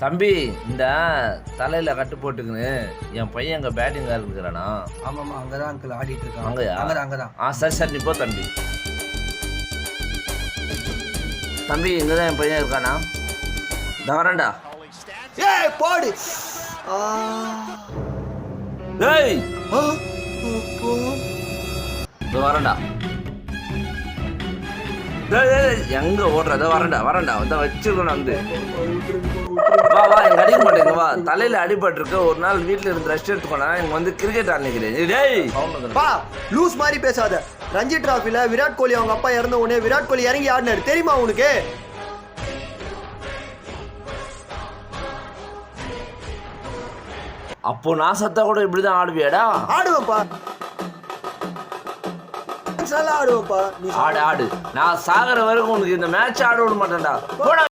தம்பி இந்த தலையில கட்டு போட்டுக்குன்னு என் பையன் எங்க பேட்டிங் இருக்கிறானா? ஆமாமா, அங்கதான் அங்கிள் ஆடிட்டு இருக்கான். அங்கயா? அங்கதான். சரி சரி, நீ போ தம்பி. தம்பி இங்கதான் என் பையன் இருக்கானா? நான் வரேன்டா. ஏய் போடு. டேய் இதோ வரேன்டா. எங்க ஓடுறத? வரேன்டா வந்து வச்சிருக்கணும். வந்து வா எங்க அடிக்க மாட்டேங்க. வா, தலையில அடிபட்டு இருக்க. ஒரு நாள் வீட்டுல இருந்து ரெஸ்ட் எடுத்துக்கோனா இங்க வந்து கிரிக்கெட் ஆடிக்கிறேன். பா லூஸ் மாதிரி பேசாத. ரஞ்சி டிராஃபில விராட் கோலி அவங்க அப்பா இறந்த உடனே விராட் கோலி இறங்கி ஆடினாரு தெரியுமா உனக்கு? அப்போ நான் சத்தா கூட இப்படிதான் ஆடுவியாடா? ஆடுவேன்ப்பா, ஆடுவேன்ப்பா. ஆடு. நான் சாகர வரைக்கும் உனக்கு இந்த மேட்ச் ஆட விட மாட்டேன்டா. போடா.